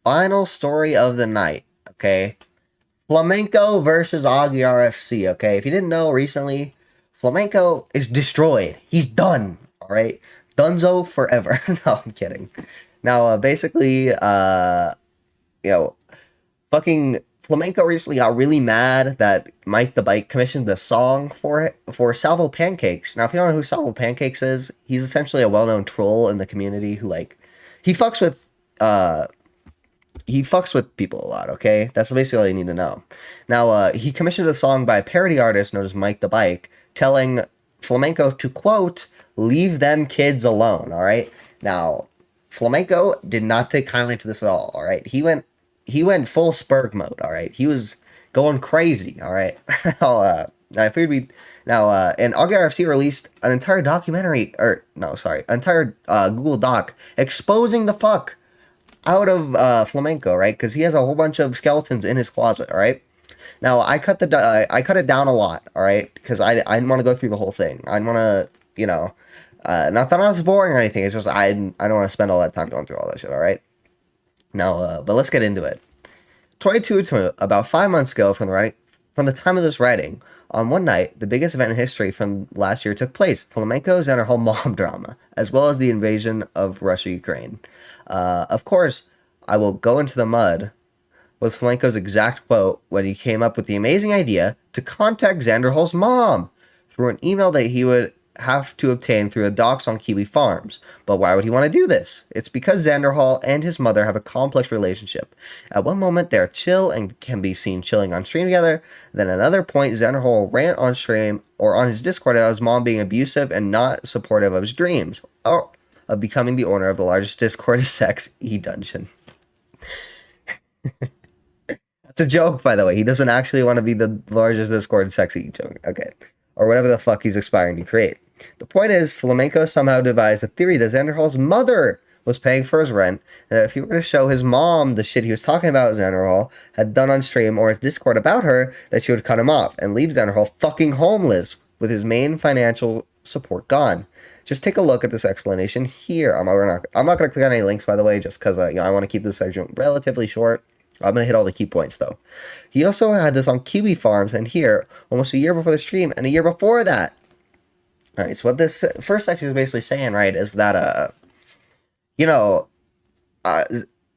final story of the night, okay? Flamenco versus AugieRFC, okay? If you didn't know recently, Flamenco is destroyed. He's done, all right? Dunzo forever. No, I'm kidding. Now, you know, fucking Flamenco recently got really mad that Mike the Bike commissioned the song for Salvo Pancakes. Now, if you don't know who Salvo Pancakes is, he's essentially a well-known troll in the community who like he fucks with uh he fucks with people a lot, okay? That's basically all you need to know. Now, he commissioned a song by a parody artist known as Mike the Bike, telling Flamenco to, quote, leave them kids alone, all right? Now, Flamenco did not take kindly to this at all right? He went full Spurg mode, all right? He was going crazy, all right? I figured we now and AugieRFC released an entire documentary, or no, sorry, entire Google Doc exposing the fuck out of Flamenco, right? Because he has a whole bunch of skeletons in his closet, all right? Now I cut it down a lot, all right? Because I didn't want to go through the whole thing. I didn't want to, not that I was boring or anything. It's just I don't want to spend all that time going through all that shit, all right? Now, but let's get into it. 22 about 5 months ago from the time of this writing, on one night, the biggest event in history from last year took place: Flamenco's and her whole mob drama, as well as the invasion of Russia-Ukraine. Of course, I will go into the mud was Flamenco's exact quote when he came up with the amazing idea to contact Xander Hall's mom through an email that he would have to obtain through the docks on Kiwi Farms. But why would he want to do this? It's because Xander Hall and his mother have a complex relationship. At one moment, they're chill and can be seen chilling on stream together. Then at another point, Xander Hall rant on stream or on his Discord about his mom being abusive and not supportive of his dreams, or of becoming the owner of the largest Discord sex e-dungeon. That's a joke, by the way. He doesn't actually want to be the largest Discord sex e-dungeon. Okay. Or whatever the fuck he's aspiring to create. The point is, Flamenco somehow devised a theory that Xander Hall's mother was paying for his rent, and that if he were to show his mom the shit he was talking about Xander Hall had done on stream or his Discord about her, that she would cut him off and leave Xander Hall fucking homeless with his main financial support gone. Just take a look at this explanation here. I'm not going to click on any links, by the way, just because I want to keep this section relatively short. I'm going to hit all the key points, though. He also had this on Kiwi Farms and here almost a year before the stream and a year before that. All right, so what this first section is basically saying, right, is that,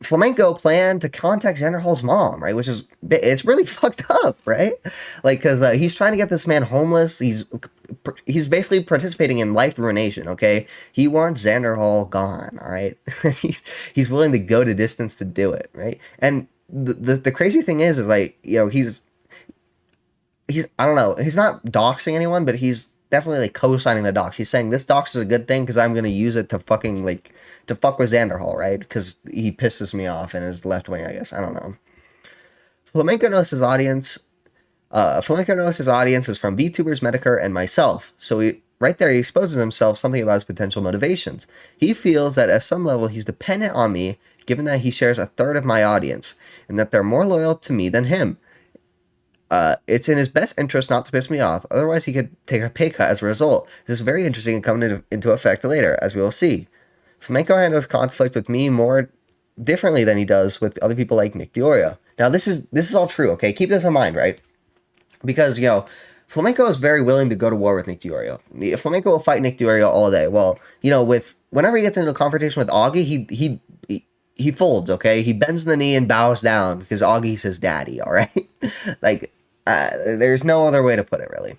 Flamenco planned to contact Xander Hall's mom, right, which is, it's really fucked up, right? Like, because he's trying to get this man homeless. He's basically participating in life ruination, okay? He wants Xander Hall gone, all right? He's willing to go to distance to do it, right? And the crazy thing is like, he's I don't know, he's not doxing anyone, but he's definitely like co-signing the dox. He's saying this dox is a good thing because I'm gonna use it to fucking to fuck with Xander Hall, right? Because he pisses me off and is left wing, I guess. I don't know. Flamenco knows his audience. Flamenco knows his audience is from VTubers, Medicare, and myself. So right there, he exposes himself something about his potential motivations. He feels that at some level he's dependent on me, given that he shares a third of my audience, and that they're more loyal to me than him. It's in his best interest not to piss me off, otherwise he could take a pay cut as a result. This is very interesting and coming into effect later, as we will see. Flamenco handles conflict with me more differently than he does with other people like Nick Diorio. Now, this is all true, okay? Keep this in mind, right? Because, Flamenco is very willing to go to war with Nick Diorio. Flamenco will fight Nick Diorio all day. Well, whenever he gets into a confrontation with Augie, he folds, okay? He bends the knee and bows down because Augie's his daddy, all right? There's no other way to put it, really.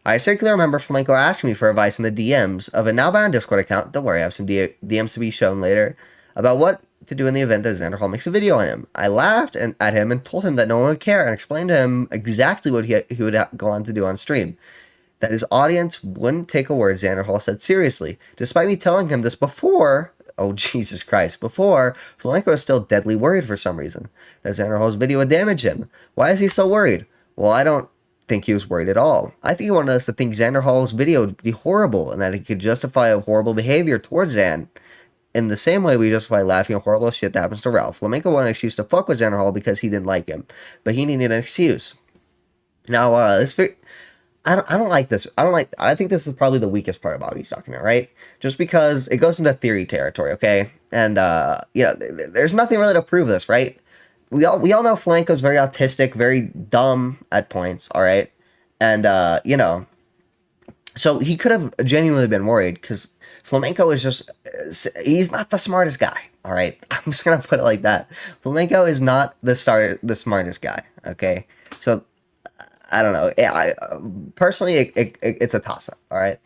I particularly remember Flamenco asking me for advice in the DMs of a now-bound Discord account. Don't worry, I have some DMs to be shown later about what to do in the event that Xander Hall makes a video on him. I laughed at him and told him that no one would care and explained to him exactly what he would go on to do on stream. That his audience wouldn't take a word Xander Hall said seriously. Despite me telling him this before, oh Jesus Christ, before, Flamenco is still deadly worried for some reason that Xander Hall's video would damage him. Why is he so worried? Well, I don't think he was worried at all. I think he wanted us to think Xander Hall's video would be horrible and that he could justify a horrible behavior towards Xan. In the same way we justify laughing at horrible shit that happens to Ralph. Flamenco wanted an excuse to fuck with Xander Hall because he didn't like him, but he needed an excuse. Now, I don't like this. I think this is probably the weakest part of Augie's document, right? Just because it goes into theory territory, okay? And there's nothing really to prove this, right? We all know Flamenco's very autistic, very dumb at points, all right? And so he could have genuinely been worried because Flamenco is just, he's not the smartest guy, all right? I'm just going to put it like that. Flamenco is not the smartest guy, okay? So, I don't know. Personally, it's a toss-up, all right?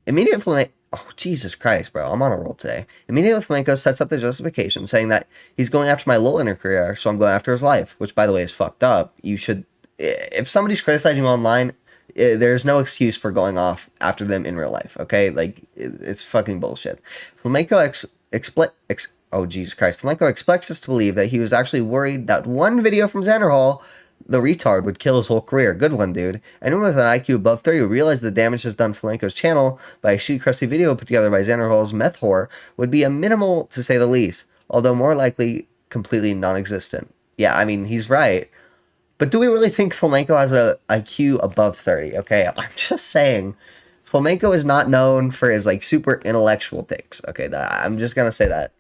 Immediate Flamenco... Oh, Jesus Christ, bro. I'm on a roll today. Immediately, Flamenco sets up the justification, saying that he's going after my LoL career, so I'm going after his life, which, by the way, is fucked up. You should... If somebody's criticizing you online, there's no excuse for going off after them in real life, okay? Like, it's fucking bullshit. Flamenco oh, Jesus Christ. Flamenco expects us to believe that he was actually worried that one video from Xander Hall, the retard, would kill his whole career. Good one, dude. Anyone with an IQ above 30 who realized the damage has done Flamenco's channel by a shitty, crusty video put together by Xander Hall's meth whore would be a minimal, to say the least, although more likely completely non-existent. Yeah, I mean, he's right. But do we really think Flamenco has a IQ above 30? Okay, I'm just saying, Flamenco is not known for his, like, super intellectual takes. Okay, I'm just gonna say that.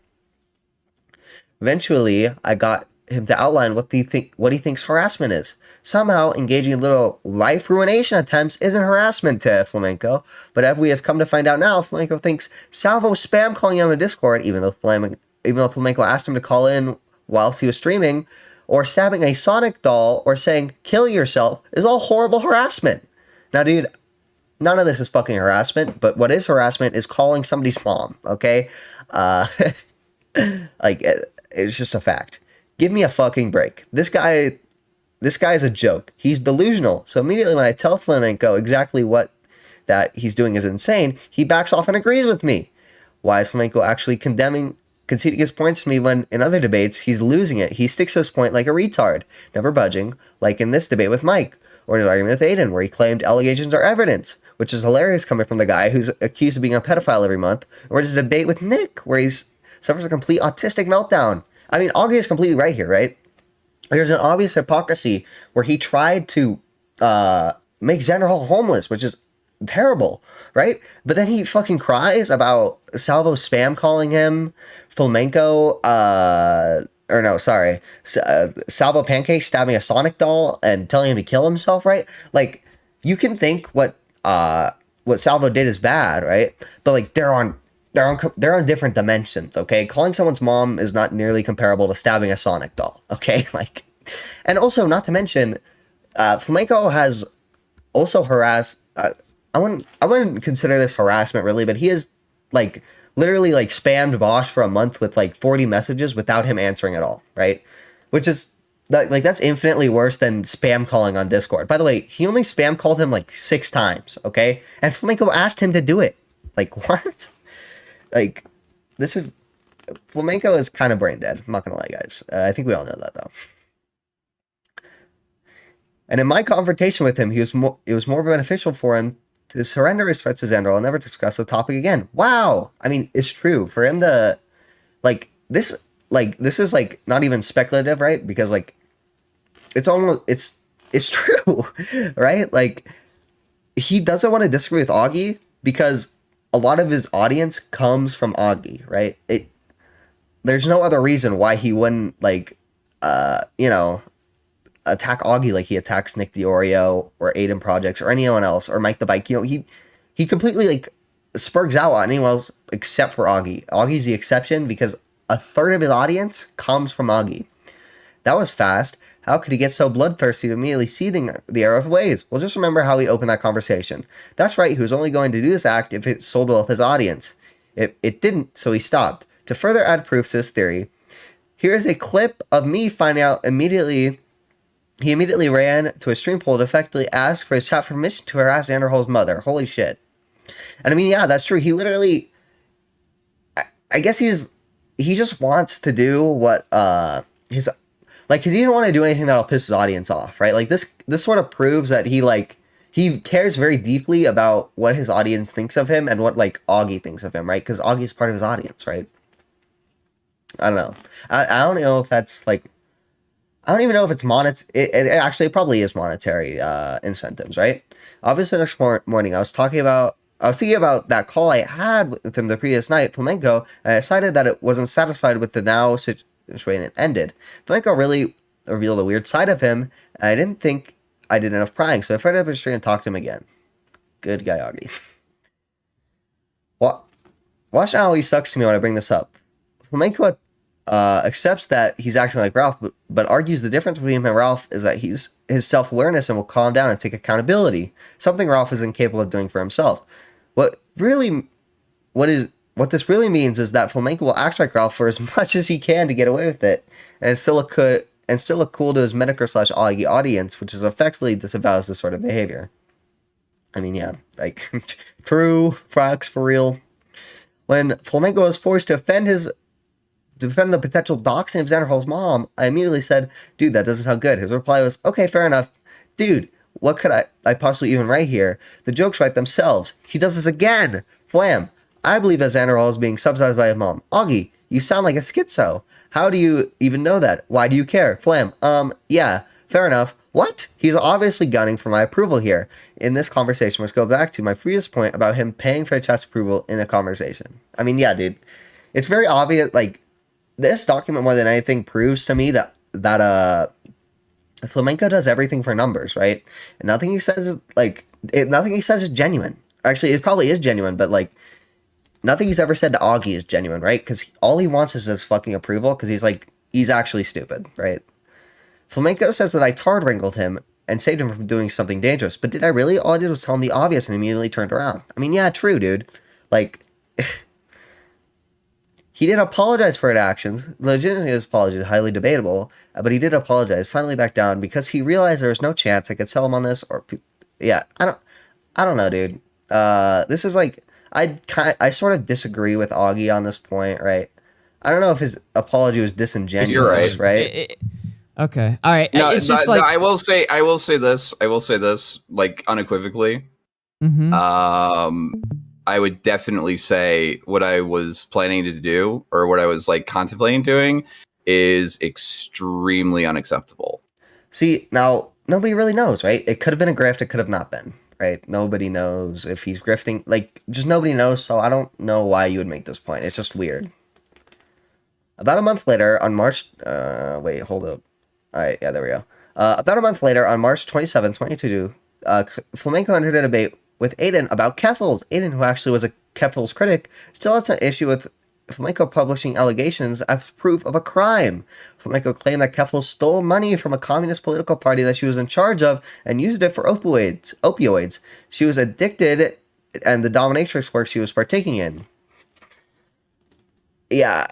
Eventually, I got him to outline what he thinks harassment is. Somehow, engaging in little life ruination attempts isn't harassment to Flamenco, but as we have come to find out now, Flamenco thinks Salvo spam calling him on Discord, even though Flamenco asked him to call in whilst he was streaming, or stabbing a Sonic doll, or saying, kill yourself, is all horrible harassment. Now, dude, none of this is fucking harassment, but what is harassment is calling somebody's mom, okay? It's just a fact. Give me a fucking break. This guy is a joke. He's delusional. So immediately when I tell Flamenco exactly what that he's doing is insane, he backs off and agrees with me. Why is Flamenco actually conceding his points to me when in other debates he's losing it? He sticks to his point like a retard, never budging, like in this debate with Mike, or in an argument with Aiden, where he claimed allegations are evidence, which is hilarious coming from the guy who's accused of being a pedophile every month, or his debate with Nick, where he suffers a complete autistic meltdown. I mean, Augie is completely right here, right? There's an obvious hypocrisy where he tried to make Xander Hall homeless, which is terrible, right? But then he fucking cries about Salvo spam calling him, Flamenco, Salvo Pancake stabbing a Sonic doll and telling him to kill himself, right? Like, you can think what Salvo did is bad, right? But like, they're on different dimensions, okay? Calling someone's mom is not nearly comparable to stabbing a Sonic doll, okay? Like, and also, not to mention, Flamenco has also harassed. I wouldn't consider this harassment really, but he has like literally like spammed Bosch for a month with like 40 messages without him answering at all, right? Which is like that's infinitely worse than spam calling on Discord. By the way, he only spam called him like 6 times, okay? And Flamenco asked him to do it. Like, what? Like, Flamenco is kind of brain dead. I'm not gonna lie, guys. I think we all know that, though. And in my confrontation with him, it was more beneficial for him to surrender his threats to Xander and never discuss the topic again. Wow! I mean, it's true. For him to, this is, not even speculative, right? Because, it's true, right? Like, he doesn't want to disagree with Augie because a lot of his audience comes from Augie, right? There's no other reason why he wouldn't attack Augie like he attacks Nick DiOrio or Aiden Projects or anyone else or Mike the Bike. He completely spurgs out on anyone else except for Augie. Augie's the exception because a third of his audience comes from Augie. That was fast. How could he get so bloodthirsty to immediately seething the error of ways? Well, just remember how he opened that conversation. That's right, he was only going to do this act if it sold well with his audience. It didn't, so he stopped. To further add proof to this theory, here is a clip of me finding out immediately. He immediately ran to a stream poll to effectively ask for his chat permission to harass Xander Hall's mother. Holy shit. And I mean, yeah, that's true. He literally, I guess he just wants to do what his... Like, because he didn't want to do anything that'll piss his audience off, right? Like, this sort of proves that he cares very deeply about what his audience thinks of him and what, Augie thinks of him, right? Because Augie's part of his audience, right? I don't know. I don't know if that's, I don't even know if it's it actually probably is monetary incentives, right? Obviously, next morning, I was thinking about that call I had with him the previous night, Flamenco, and I decided that it wasn't satisfied with the now situation it ended. Flamenco really revealed a weird side of him, and I didn't think I did enough prying, so I fired up his stream and talked to him again. Good guy, Augie. Watch how he sucks to me when I bring this up. Flamenco accepts that he's acting like Ralph, but argues the difference between him and Ralph is that he's his self-awareness and will calm down and take accountability, something Ralph is incapable of doing for himself. What this really means is that Flamenco will act like Ralph for as much as he can to get away with it, and still look cool to his Medicare/Augie audience, which is effectively disavows this sort of behavior. I mean, yeah, like, true, facts, for real. When Flamenco was forced to defend the potential doxing of Xander Hall's mom, I immediately said, dude, that doesn't sound good. His reply was, okay, fair enough. Dude, what could I possibly even write here? The jokes write themselves. He does this again. Flam, I believe that Xander Hall is being subsidized by his mom. Augie, you sound like a schizo. How do you even know that? Why do you care? Flam, yeah, fair enough. What? He's obviously gunning for my approval here. In this conversation, let's go back to my previous point about him paying for the chat's approval in a conversation. I mean, yeah, dude. It's very obvious, like, this document more than anything proves to me that Flamenco does everything for numbers, right? And nothing he says is genuine. Actually, it probably is genuine, but like nothing he's ever said to Augie is genuine, right? Because all he wants is his fucking approval. Because he's actually stupid, right? Flamenco says that I tard-wrinkled him and saved him from doing something dangerous, but did I really? All I did was tell him the obvious and immediately turned around. I mean, yeah, true, dude. Like. He did apologize for his actions. Legitimately, his apology is highly debatable, but he did apologize. Finally, back down because he realized there was no chance I could sell him on this. Or, yeah, I don't know, dude. This is like I sort of disagree with Augie on this point, right? I don't know if his apology was disingenuous, you're right? Okay, all right. No, it's just like I will say this, like unequivocally. Mm-hmm. I would definitely say what I was planning to do or what I was like contemplating doing is extremely unacceptable. See, now nobody really knows, right? It could have been a grift, it could have not been, right? Nobody knows if he's grifting. Like, just nobody knows, so I don't know why you would make this point. It's just weird. About a month later, on March... wait, hold up. Alright, yeah, there we go. About a month later, on March 27, 2022, Flamenco entered a debate with Aiden about Keffels. Aiden, who actually was a Keffels critic, still has an issue with Flamenco publishing allegations as proof of a crime. Flamenco claimed that Keffels stole money from a communist political party that she was in charge of and used it for opioids. She was addicted, and the dominatrix work she was partaking in. Yeah.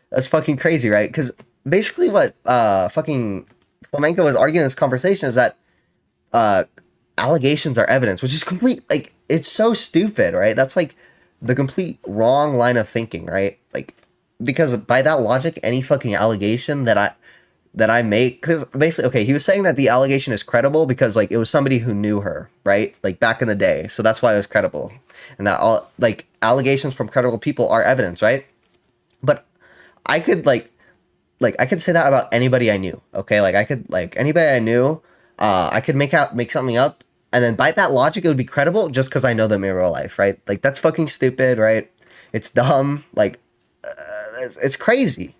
That's fucking crazy, right? Because basically what fucking Flamenco was arguing in this conversation is that allegations are evidence, which is complete, like, it's so stupid, right? That's like the complete wrong line of thinking, right? Like, because by that logic, any fucking allegation that I make, because basically, okay, he was saying that the allegation is credible because, like, it was somebody who knew her, right? Like, back in the day, so that's why it was credible, and that all, like, allegations from credible people are evidence, right? But I could I could say that about anybody I knew, okay? Like, I could, like, anybody I knew, I could make something up, and then by that logic, it would be credible just because I know them in real life, right? Like, that's fucking stupid, right? It's dumb. Like, it's crazy.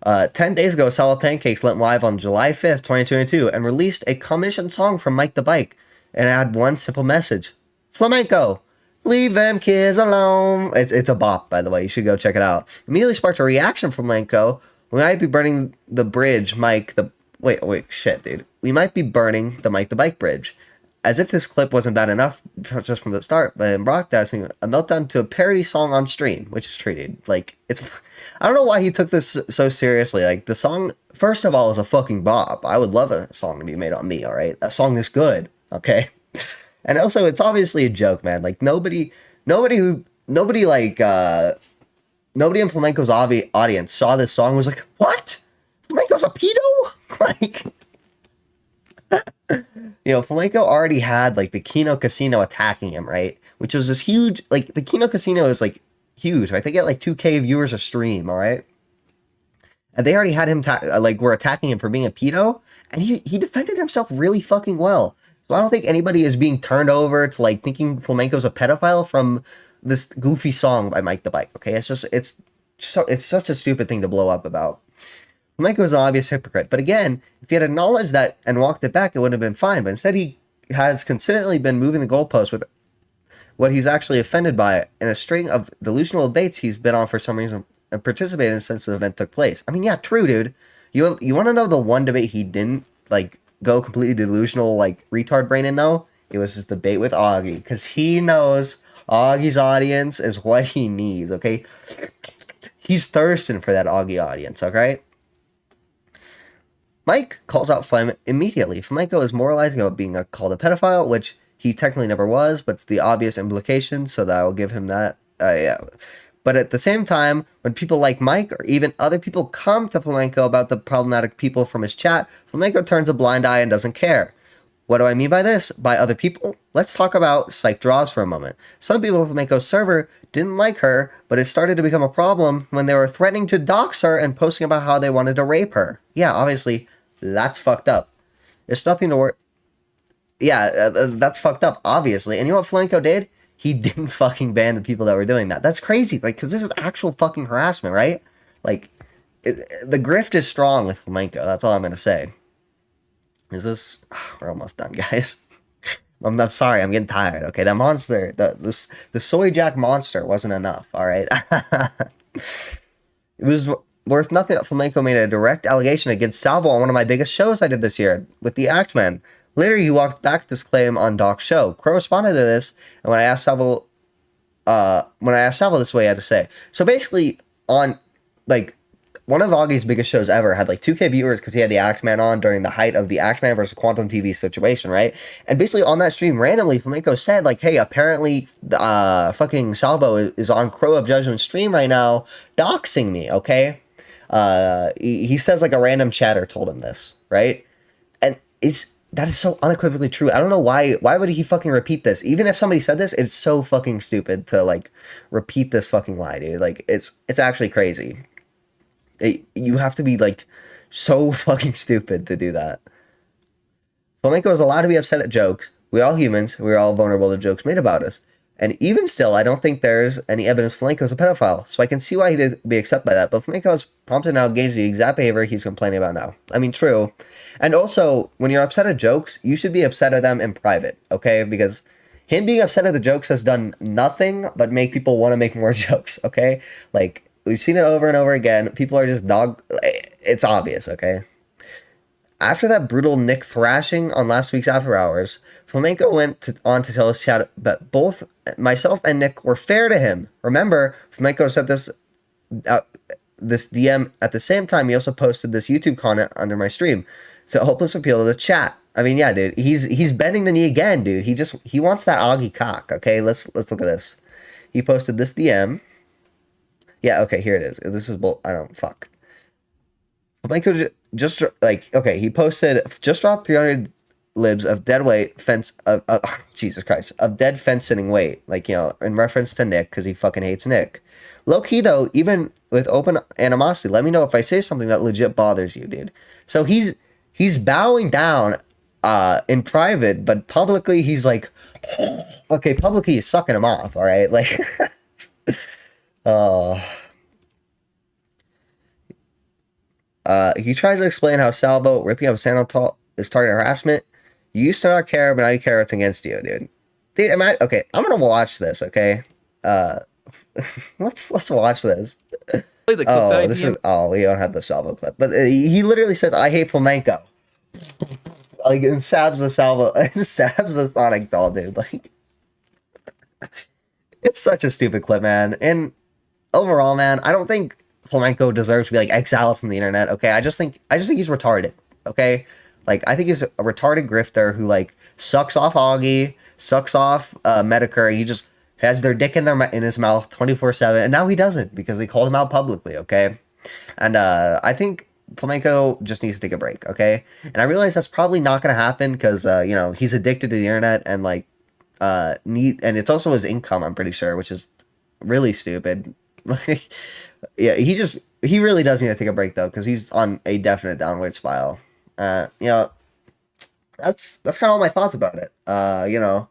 10 days ago, Salad Pancakes went live on July 5th, 2022, and released a commissioned song from Mike the Bike, and it had one simple message. Flamenco, leave them kids alone. It's a bop, by the way. You should go check it out. Immediately sparked a reaction from Flamenco. We might be burning the bridge, Mike the... Wait, shit, dude. We might be burning the Mike the Bike bridge. As if this clip wasn't bad enough just from the start, but in broadcasting a meltdown to a parody song on stream, which is treated. Like, it's... I don't know why he took this so seriously. Like, the song, first of all, is a fucking bop. I would love a song to be made on me, alright? That song is good, okay? And also, it's obviously a joke, man. Like, nobody in Flamenco's audience saw this song and was like, what? Flamenco's a pedo? Like, you know, Flamenco already had, like, the Kino Casino attacking him, right? Which was this huge, like, the Kino Casino is, like, huge, right? They get, like, 2K viewers a stream, all right? and they already had him were attacking him for being a pedo, and he defended himself really fucking well. So I don't think anybody is being turned over to like thinking Flamenco's a pedophile from this goofy song by Mike the Bike. Okay, it's just a stupid thing to blow up about. Flamenco is an obvious hypocrite, but again, if he had acknowledged that and walked it back, it would have been fine. But instead, he has consistently been moving the goalposts with what he's actually offended by in a string of delusional debates he's been on for some reason and participated in since the event took place. I mean, yeah, true, dude. You want to know the one debate he didn't like go completely delusional like retard brain in though? It was his debate with Augie, because he knows Augie's audience is what he needs. Okay, he's thirsting for that Augie audience. Okay. Mike calls out Flem immediately. Flamenco is moralizing about being called a pedophile, which he technically never was, but it's the obvious implication, so that I will give him that. Yeah. But at the same time, when people like Mike or even other people come to Flamenco about the problematic people from his chat, Flamenco turns a blind eye and doesn't care. What do I mean by this? By other people? Let's talk about Psych Draws for a moment. Some people on Flamenco's server didn't like her, but it started to become a problem when they were threatening to dox her and posting about how they wanted to rape her. Yeah, obviously, that's fucked up. There's nothing to worry. Yeah, that's fucked up, obviously. And you know what Flamenco did? He didn't fucking ban the people that were doing that. That's crazy, like, because this is actual fucking harassment, right? Like, the grift is strong with Flamenco. That's all I'm going to say. Is this... we're almost done, guys. I'm sorry, I'm getting tired, okay? That monster, the Soy Jack monster wasn't enough, all right? It was worth nothing that Flamenco made a direct allegation against Salvo on one of my biggest shows I did this year with the Actman. Later, he walked back this claim on Doc's show. Crow responded to this, and when I asked Salvo this way, he had to say. So basically, on like one of Augie's biggest shows ever had like 2K viewers because he had the Actman on during the height of the Actman versus Quantum TV situation, right? And basically on that stream, randomly, Flamenco said like, "Hey, apparently, fucking Salvo is on Crow of Judgment stream right now, doxing me." Okay, he says like a random chatter told him this, right? And that is so unequivocally true. I don't know why would he fucking repeat this? Even if somebody said this, it's so fucking stupid to like repeat this fucking lie, dude. Like it's actually crazy. You have to be like so fucking stupid to do that. Flamenco is allowed to be upset at jokes. We're all humans. We're all vulnerable to jokes made about us. And even still, I don't think there's any evidence Flamenco is a pedophile. So I can see why he'd be upset by that. But Flamenco is prompted now to engage the exact behavior he's complaining about now. I mean, true. And also, when you're upset at jokes, you should be upset at them in private, okay? Because him being upset at the jokes has done nothing but make people want to make more jokes, okay? Like, we've seen it over and over again. People are just it's obvious, okay? After that brutal Nick thrashing on last week's After Hours, Flamenco went on to tell his chat that both myself and Nick were fair to him. Remember, Flamenco sent this DM at the same time. He also posted this YouTube comment under my stream. It's a hopeless appeal to the chat. I mean, yeah, dude, he's bending the knee again, dude. He wants that Augie cock. Okay, let's look at this. He posted this DM. Yeah, okay, here it is. This is fuck. Flamenco just like, okay, he posted just dropped 300 libs of dead weight fence Jesus Christ, of dead fence sitting weight, like, you know, in reference to Nick because he fucking hates Nick. Low key though, even with open animosity, let me know if I say something that legit bothers you, dude. So he's bowing down in private, but publicly he's like, okay, publicly he's sucking him off, all right, like. He tries to explain how Salvo ripping up Sandotal is target harassment. You used to not care, but now you care. It's against you, dude. Dude, okay, I'm gonna watch this. Okay, let's watch this. Play the clip we don't have the Salvo clip, but he literally says, "I hate Flamenco," like, and stabs the Salvo and stabs the Sonic doll, dude. Like, it's such a stupid clip, man. And overall, man, I don't think Flamenco deserves to be like exiled from the internet. Okay, I just think he's retarded. Okay, like, I think he's a retarded grifter who like sucks off Augie, sucks off Medicare. He just has their dick in his mouth 24/7, and now he doesn't because they called him out publicly. Okay, and I think Flamenco just needs to take a break. Okay, and I realize that's probably not gonna happen because you know, he's addicted to the internet and like and it's also his income, I'm pretty sure, which is really stupid. Yeah, he just he really does need to take a break though, because he's on a definite downward spiral. You know, that's kind of all my thoughts about it. You know,